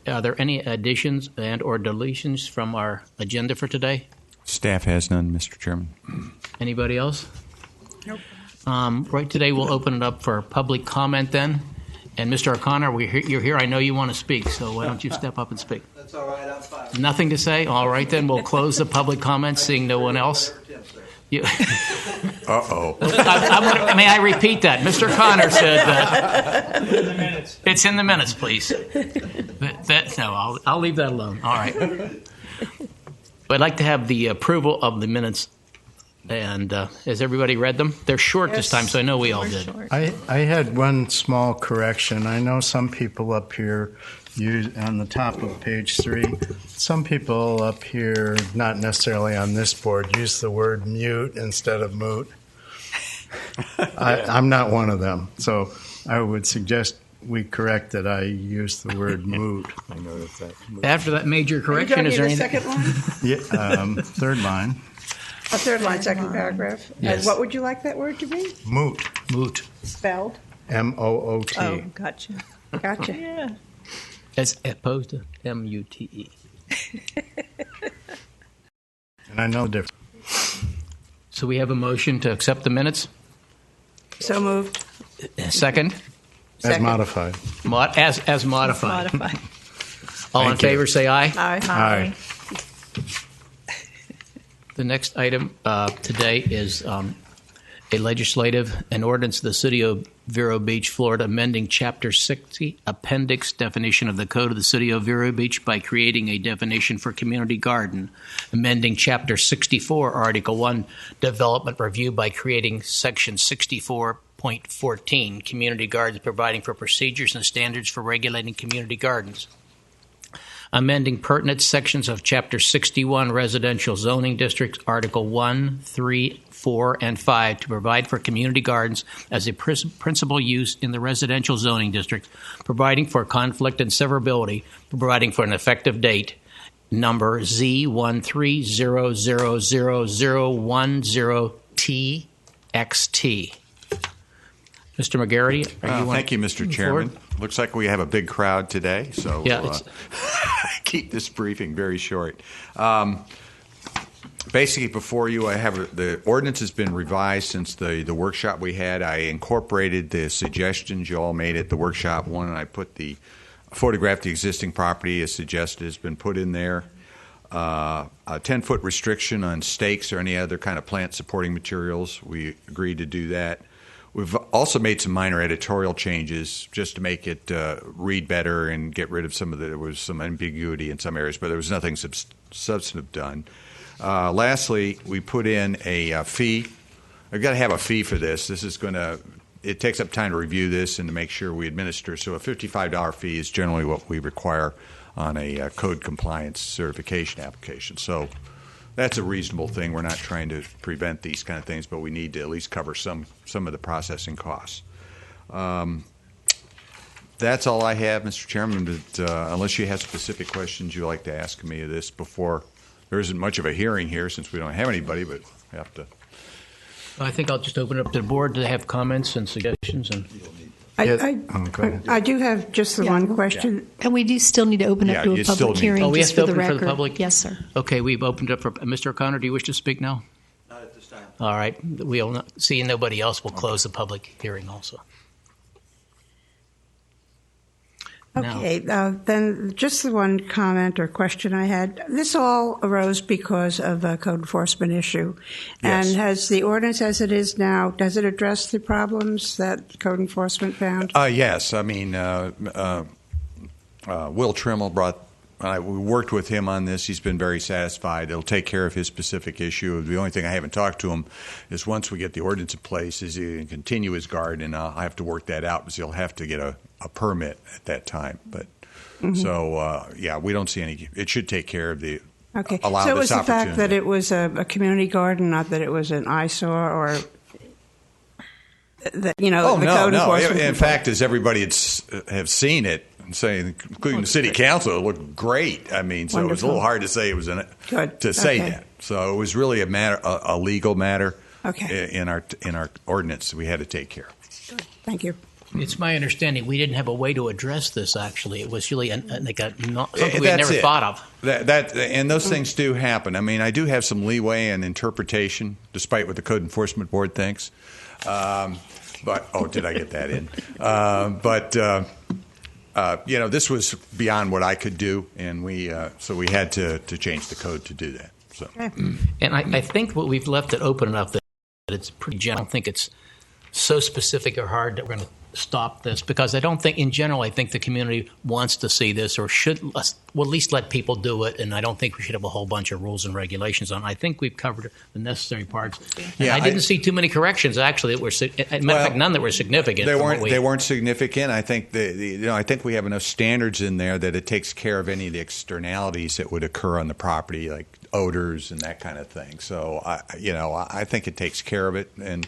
Are there any additions and or deletions from our agenda for today? Staff has none, Mr. Chairman. Anybody else? Nope. Right today, we'll open it up for public comment then. And Mr. O'Connor, you're here. I know you want to speak, so why don't you step up and speak? That's all right. I'm fine. Nothing to say? All right, then we'll close the public comment, seeing no one else. Uh-oh. May I repeat that? Mr. Connor said that. It's in the minutes. It's in the minutes, please. No, I'll leave that alone. All right. I'd like to have the approval of the minutes. And has everybody read them? They're short this time, so I know we all did. I had one small correction. I know some people up here use on the top of page 3. Some people up here, not necessarily on this board, use the word mute instead of moot. I'm not one of them, so I would suggest we correct that I use the word moot. I noticed that. After that major correction, is there the anything? second line? Yeah, third line. A third line, second paragraph. Yes. And what would you like that word to be? Moot. Moot. Spelled? M-O-O-T. Oh, gotcha. Gotcha. Yeah. As opposed to M-U-T-E. And I know the difference. So we have a motion to accept the minutes. So moved. Second? As Second. modified. As modified. Modified. All in Thank you. favor, say aye. Aye. Aye. The next item today is an ordinance of the City of Vero Beach, Florida, amending Chapter 60, Appendix Definition of the Code of the City of Vero Beach by creating a definition for community garden, amending Chapter 64, Article 1, Development Review by creating Section 64.14, Community Gardens, providing for procedures and standards for regulating community gardens, amending pertinent sections of Chapter 61 Residential Zoning Districts, Article 1, 3, 4, and 5 to provide for community gardens as a principal use in the residential zoning district, providing for conflict and severability, providing for an effective date, number Z13000010TXT. Mr. McGarity, Thank you, Mr. Chairman. Looks like we have a big crowd today, so Yeah, keep this briefing very short. Basically, before you, I have the ordinance has been revised since the workshop we had. I incorporated the suggestions you all made at the workshop one, and I photographed the existing property as suggested. Has been put in there. A 10-foot restriction on stakes or any other kind of plant supporting materials. We agreed to do that. We've also made some minor editorial changes just to make it read better and get rid of there was some ambiguity in some areas, but there was nothing substantive done. Lastly, we put in a fee. I've got to have a fee for this. It takes up time to review this and to make sure we administer. So a $55 fee is generally what we require on a code compliance certification application. So that's a reasonable thing. We're not trying to prevent these kind of things, but we need to at least cover some of the processing costs. That's all I have, Mr. Chairman, but unless you have specific questions you'd like to ask me of this before. There isn't much of a hearing here since we don't have anybody, but we have to. I think I'll just open it up to the board to have comments and suggestions. And Go ahead. I do have just the one question. And we do still need to open up to a public hearing we have just to for the open record. for the public? Yes, sir. Okay, we've opened up for Mr. O'Connor. Do you wish to speak now? Not at this time. All right. We'll not, seeing nobody else, we'll close the public hearing also. Okay, then just the one comment or question I had. This all arose because of a code enforcement issue. Yes. And has the ordinance as it is now, does it address the problems that code enforcement found? Yes. I mean, Will Trimmel we worked with him on this. He's been very satisfied. It'll take care of his specific issue. The only thing I haven't talked to him is once we get the ordinance in place, is he can continue his garden, and I have to work that out because he'll have to get a permit at that time. But so, we don't see any. It should take care of the. Okay, allow so it this was the fact opportunity. that it was a community garden, not that it was an eyesore or that the code enforcement. In fact, as everybody have seen it, including the city council, it looked great. I mean, so it was a little hard to say it was to say that. So it was really a legal matter. Okay. In our ordinance we had to take care of. Thank you. It's my understanding we didn't have a way to address this. Actually, it was really something we had That's never it. thought of. And those things do happen. I mean, I do have some leeway in interpretation, despite what the Code Enforcement Board thinks. But did I get that in? This was beyond what I could do, and so we had to change the code to do that. So, and I think what we've left it open enough that it's pretty general. I don't think it's so specific or hard that we're going to stop this, because I don't think, in general, I think the community wants to see this, or should, well, at least let people do it, and I don't think we should have a whole bunch of rules and regulations on it. I think we've covered the necessary parts. And I didn't see too many corrections, actually, that were, matter of fact, none that were significant. They weren't significant. I think I think we have enough standards in there that it takes care of any of the externalities that would occur on the property, like odors and that kind of thing. So, I think it takes care of it. And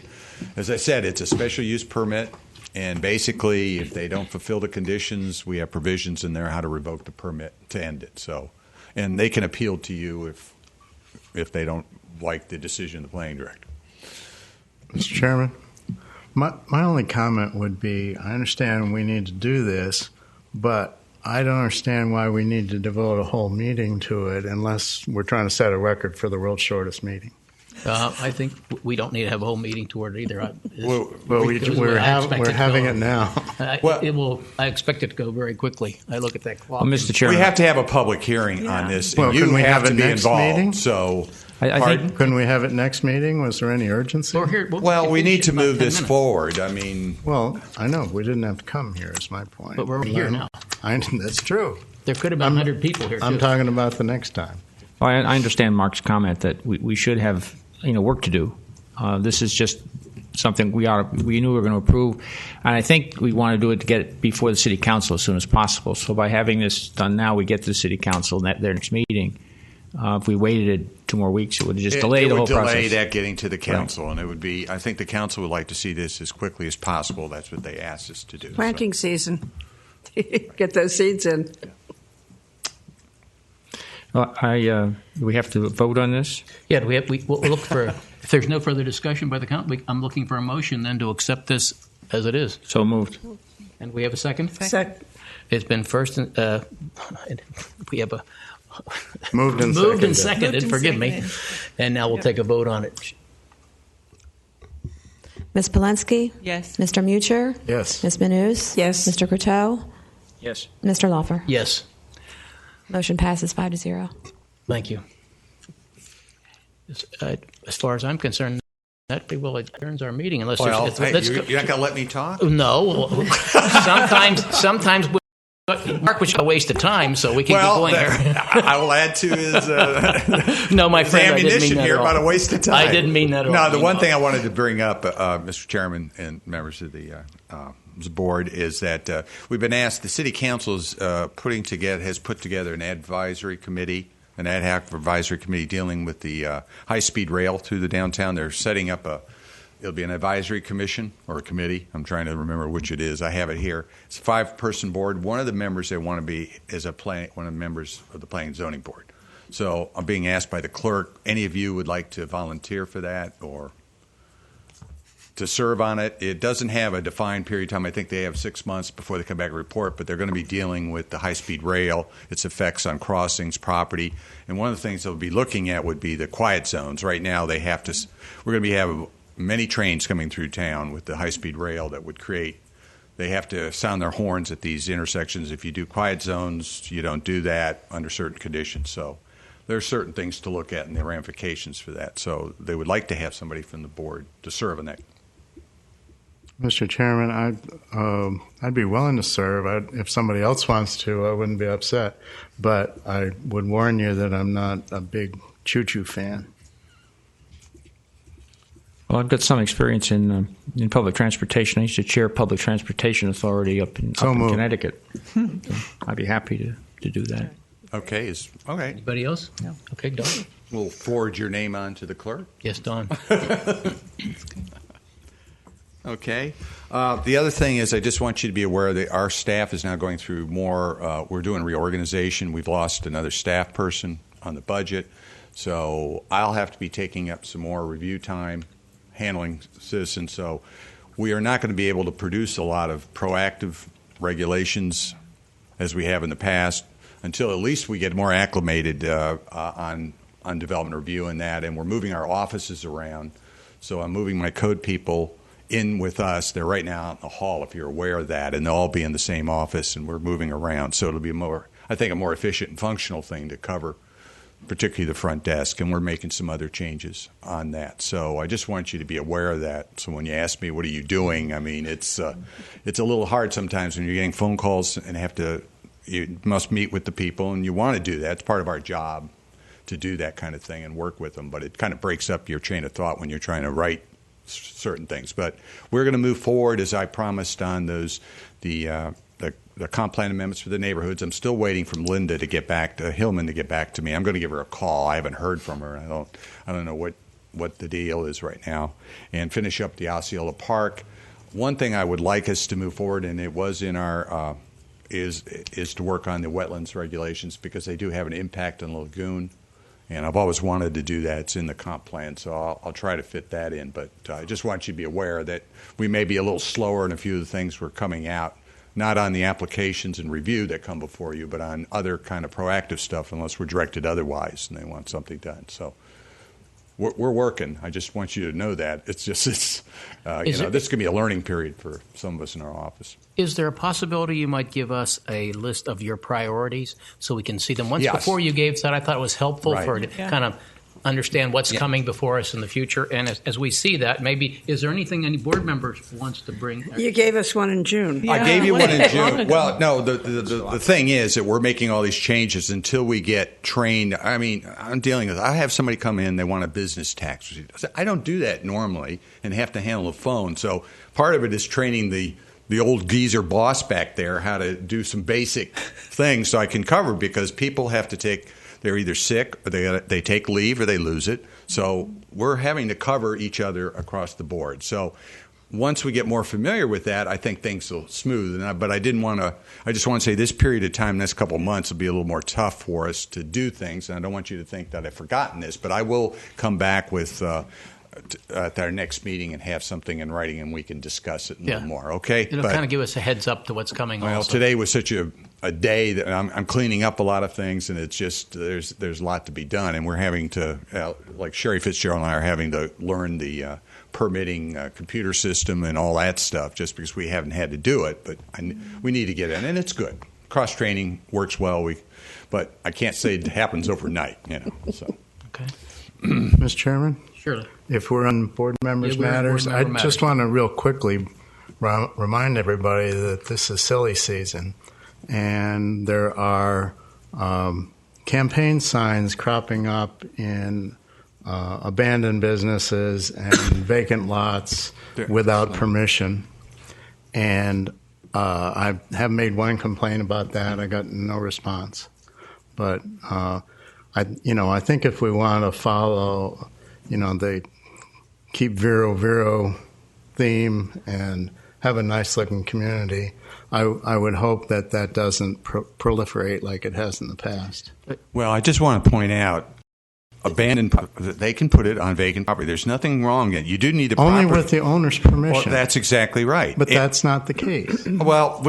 as I said, it's a special use permit. And basically, if they don't fulfill the conditions, we have provisions in there how to revoke the permit to end it. So, and they can appeal to you if they don't like the decision of the planning director. Mr. Chairman, my only comment would be, I understand we need to do this, but I don't understand why we need to devote a whole meeting to it unless we're trying to set a record for the world's shortest meeting. I think we don't need to have a whole meeting toward it either. We're having it now. I expect it to go very quickly. I look at that clock. Well, Mr. Chairman, we have to have a public hearing on this. Well, and you can we have have to it be next involved. meeting? So, I think, couldn't we have it next meeting? Was there any urgency? we need to move this forward. I mean, well, I know we didn't have to come here. Is my point. But we're already here now. That's true. There could have been 100 people here. I'm talking about the next time. well, I understand Mark's comment that we should have work to do. This is just something we knew we were going to approve, and I think we want to do it to get it before the city council as soon as possible. So by having this done now, we get to the city council their next meeting. If we waited 2 more weeks, it would just delay the whole process. It would delay that getting to the council, and it would be. I think the council would like to see this as quickly as possible. That's what they asked us to do. Planting season. Get those seeds in. Well, do we have to vote on this? Yeah, we'll look for. If there's no further discussion by the council, I'm looking for a motion then to accept this as it is. So moved. And we have a second? Second. It's been first, we have a moved and seconded. Forgive me. And now we'll take a vote on it. Ms. Polensky? Yes. Mr. Mucher? Yes. Ms. Manous? Yes. Mr. Croteau? Yes. Mr. Lawfer? Yes. Motion passes 5-0. Thank you. As far as I'm concerned, that pretty well adjourns our meeting. Unless Well, there's, you're not going to let me talk? No. Sometimes Mark was a waste of time, so we can keep going here. I will add to his No, my friend, I didn't mean ammunition that here at all. about a waste of time. I didn't mean that at all. No, the one thing I wanted to bring up, Mr. Chairman and members of the board, is that we've been asked. The City Council has put together an advisory committee, an ad hoc advisory committee dealing with the high-speed rail through the downtown. They're setting up it'll be an advisory commission or a committee. I'm trying to remember which it is. I have it here. It's a 5-person board. One of the members they want to be is one of the members of the Planning and Zoning Board. So I'm being asked by the clerk, any of you would like to volunteer for that or to serve on it? It doesn't have a defined period of time. I think they have 6 months before they come back and report, but they're going to be dealing with the high-speed rail, its effects on crossings, property. And one of the things they'll be looking at would be the quiet zones. Right now we're going to have many trains coming through town with the high-speed rail that would create. They have to sound their horns at these intersections. If you do quiet zones, you don't do that under certain conditions. So there are certain things to look at and the ramifications for that. So they would like to have somebody from the board to serve on that. Mr. Chairman, I'd be willing to serve. If somebody else wants to, I wouldn't be upset. But I would warn you that I'm not a big choo-choo fan. Well, I've got some experience in public transportation. I used to chair Public Transportation Authority up in Connecticut. So I'd be happy to do that. Okay. Okay. Anybody else? No. Okay, Don. We'll forward your name on to the clerk. Yes, Don. Okay. The other thing is I just want you to be aware that our staff is now going through more. We're doing reorganization. We've lost another staff person on the budget. So I'll have to be taking up some more review time handling citizens. So we are not going to be able to produce a lot of proactive regulations as we have in the past until at least we get more acclimated on development review and that, and we're moving our offices around. So I'm moving my code people in with us. They're right now out in the hall, if you're aware of that, and they'll all be in the same office, and we're moving around. So it'll be I think, a more efficient and functional thing to cover, particularly the front desk, and we're making some other changes on that. So I just want you to be aware of that. So when you ask me, what are you doing? I mean, it's a little hard sometimes when you're getting phone calls and you must meet with the people, and you want to do that. It's part of our job to do that kind of thing and work with them, but it kind of breaks up your chain of thought when you're trying to write certain things. But we're going to move forward, as I promised, on the comp plan amendments for the neighborhoods. I'm still waiting from Linda to get back to Hillman to get back to me. I'm going to give her a call. I haven't heard from her. I don't know what the deal is right now. And finish up the Osceola Park. One thing I would like us to move forward, and it was in our is to work on the wetlands regulations, because they do have an impact on the lagoon. And I've always wanted to do that. It's in the comp plan, so I'll try to fit that in. But I just want you to be aware that we may be a little slower in a few of the things we're coming out, not on the applications and review that come before you, but on other kind of proactive stuff, unless we're directed otherwise and they want something done. So we're working. I just want you to know that. It's just, this is going to be a learning period for some of us in our office. Is there a possibility you might give us a list of your priorities so we can see them? Once Yes. before you gave that, I thought it was helpful Right. to kind of understand what's coming before us in the future. And as we see that, maybe, is there anything any board members wants to bring? You gave us one in June. I gave you one in June. Well, no, the thing is that we're making all these changes until we get trained. I mean, I have somebody come in, they want a business tax receipt. I don't do that normally and have to handle the phone. So part of it is training the old geezer boss back there how to do some basic things so I can cover, because people have to they're either sick or they take leave or they lose it. So we're having to cover each other across the board. So once we get more familiar with that, I think things will smooth. But I just want to say this period of time, next couple of months, will be a little more tough for us to do things. And I don't want you to think that I've forgotten this, but I will come back with at our next meeting and have something in writing, and we can discuss it a little more. Okay? It'll kind of give us a heads up to what's coming. Well, also. Today was such a day that I'm cleaning up a lot of things, and it's just there's a lot to be done, and we're having to, like Sherry Fitzgerald and I are having to learn the permitting computer system and all that stuff, just because we haven't had to do it, but we need to get in, and it's good. Cross training works well, but I can't say it happens overnight, So. Okay, Mr. Chairman? surely. If we're on board members' Yeah, we're on matters, board I member matters. just want to real quickly remind everybody that this is silly season, and there are campaign signs cropping up in abandoned businesses and vacant lots without permission. And I have made one complaint about that. I got no response. But I think if we want to follow, the keep Vero theme and have a nice looking community, I would hope that doesn't proliferate like it has in the past. Well, I just want to point out, they can put it on vacant property. There's nothing wrong yet. You do need a only with the owner's permission. Well, that's exactly right. But that's not the case. Well,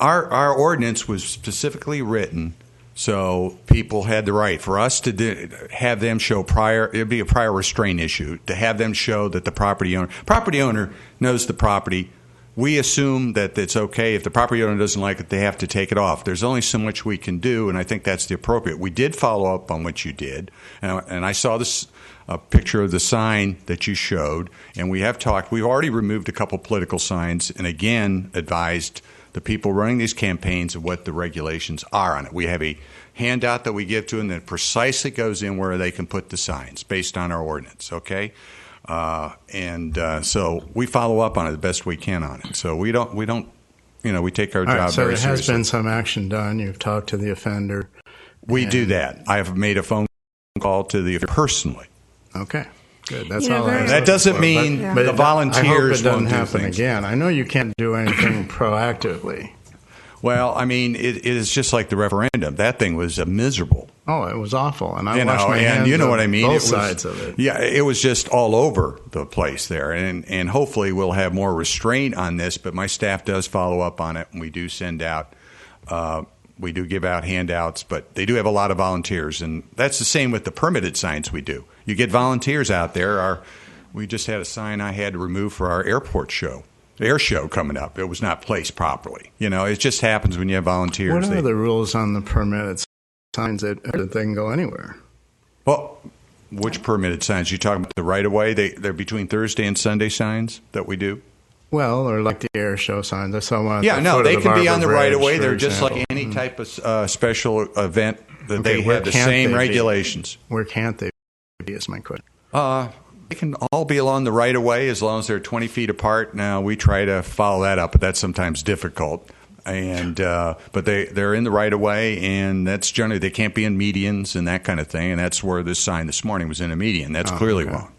our ordinance was specifically written so people had the right for us to have them show it'd be a prior restraint issue, to have them show that the property owner knows the property. We assume that it's okay. If the property owner doesn't like it, they have to take it off. There's only so much we can do, and I think that's the appropriate. We did follow up on what you did, and I saw a picture of the sign that you showed, and we have talked. We've already removed a couple political signs and, again, advised the people running these campaigns of what the regulations are on it. We have a handout that we give to them that precisely goes in where they can put the signs based on our ordinance, okay? So we follow up on it the best we can on it. So we take our job so very there seriously. has been some action done. You've talked to the offender. We do that. I have made a phone call to the offender personally. Okay, good. That's all I asked. That doesn't mean the volunteers I hope it doesn't won't do happen things. again. I know you can't do anything proactively. Well, I mean, it is just like the referendum. That thing was miserable. Oh, it was awful, and I You washed know, my hands and you know of what I mean. both It was, sides of it. Yeah, it was just all over the place there, and hopefully we'll have more restraint on this. But my staff does follow up on it, and we do send out, we do give out handouts, but they do have a lot of volunteers, and that's the same with the permitted signs we do. You get volunteers out there. We just had a sign I had to remove for our airport show. The air show coming up. It was not placed properly. You know, it just happens when you have volunteers. What are the rules on the permitted signs that they can go anywhere? Well, which permitted signs? You talking about the right-of-way? They're between Thursday and Sunday signs that we do? Well, or like the air show signs. I saw one. Yeah, no, they can be on the right-of-way. They're just example. like any type of special event that Okay, they where have the can't same they be? regulations. Where can't they be is my question. They can all be along the right-of-way as long as they're 20 feet apart. Now, we try to follow that up, but that's sometimes difficult. And but they're in the right-of-way, and that's generally they can't be in medians and that kind of thing. And that's where this sign this morning was in a median. That's clearly wrong.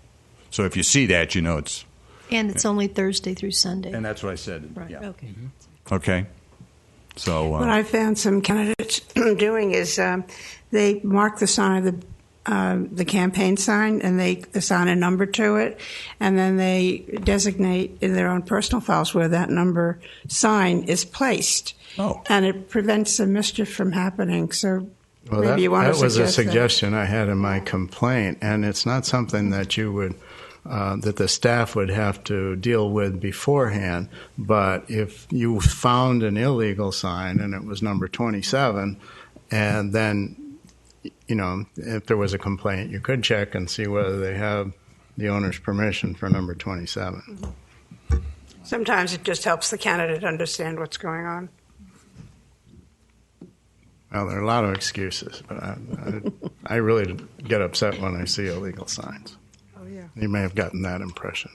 So if you see that, you know it's. And it's only Thursday through Sunday. And that's what I said. Right. Yeah. Okay. Okay. So What I found some candidates doing is they mark the sign of the campaign sign, and they assign a number to it, and then they designate in their own personal files where that number sign is placed. Oh. And it prevents some mischief from happening. So Well, maybe you want to that was a suggest that. suggestion I had in my complaint, and it's not something that you would that the staff would have to deal with beforehand. But if you found an illegal sign and it was number 27, and then if there was a complaint, you could check and see whether they have the owner's permission for number 27. Sometimes it just helps the candidate understand what's going on. Well, there are a lot of excuses, but I really get upset when I see illegal signs. Oh, yeah. You may have gotten that impression.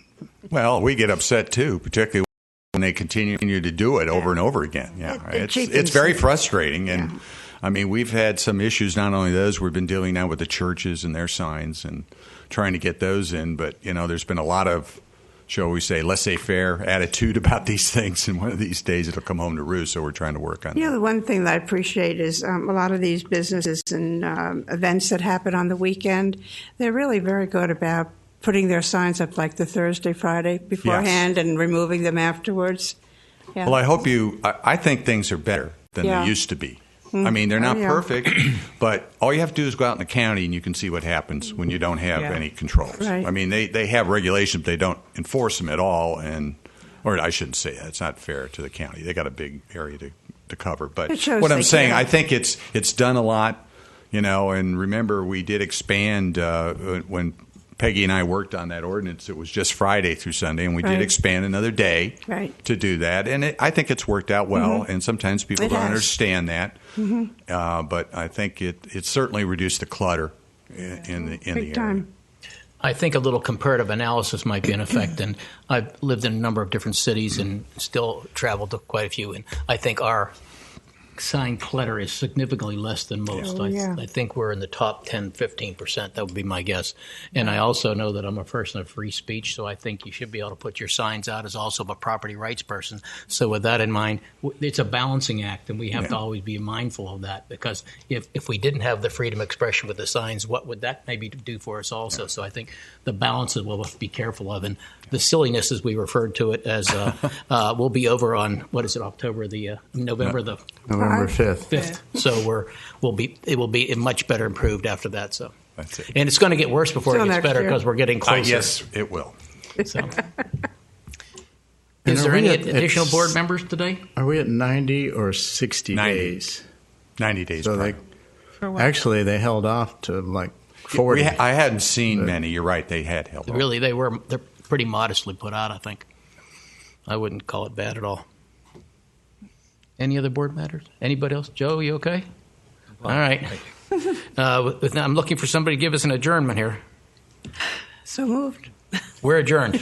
well, we get upset too, particularly when they continue to do it over and over again. Yeah, it's very frustrating, and I mean we've had some issues. Not only those, we've been dealing now with the churches and their signs and trying to get those in. But there's been a lot of, shall we say, laissez-faire attitude about these things, and one of these days it'll come home to roost. So we're trying to work on that. The one thing that I appreciate is a lot of these businesses and events that happen on the weekend, they're really very good about putting their signs up like the Thursday, Friday beforehand and removing them afterwards. Yeah. Well, I think things are better than they used to be. I mean, they're not perfect, but all you have to do is go out in the county and you can see what happens when you don't have any controls. Right. I mean, they have regulations, but they don't enforce them at all. Or I shouldn't say that. It's not fair to the county. They got a big area to cover. But what I'm saying, I think it's done a lot, and remember we did expand when Peggy and I worked on that ordinance. It was just Friday through Sunday, and we did expand another day to do that. And I think it's worked out well, and sometimes people don't understand that. But I think it certainly reduced the clutter in the area. I think a little comparative analysis might be in effect. And I've lived in a number of different cities and still traveled to quite a few. And I think our sign clutter is significantly less than most. I think we're in the top 10, 15%. That would be my guess. And I also know that I'm a person of free speech, so I think you should be able to put your signs out as also a property rights person. So with that in mind, it's a balancing act, and we have to always be mindful of that, because if we didn't have the freedom of expression with the signs, what would that maybe do for us also? So I think the balances we'll have to be careful of. And the silliness, as we referred to it, as will be over on, November the November 5th. So it will be much better improved after that. So That's it. And it's going to get worse before it gets better because we're getting closer. Yes, it will. So. Is there any additional board members today? Are we at 90 or 60 days? 90 days. So actually, they held off to like 40. I hadn't seen many. You're right. They had held off. Really, they're pretty modestly put out, I think. I wouldn't call it bad at all. Any other board matters? Anybody else? Joe, you okay? All right. I'm looking for somebody to give us an adjournment here. So moved. We're adjourned.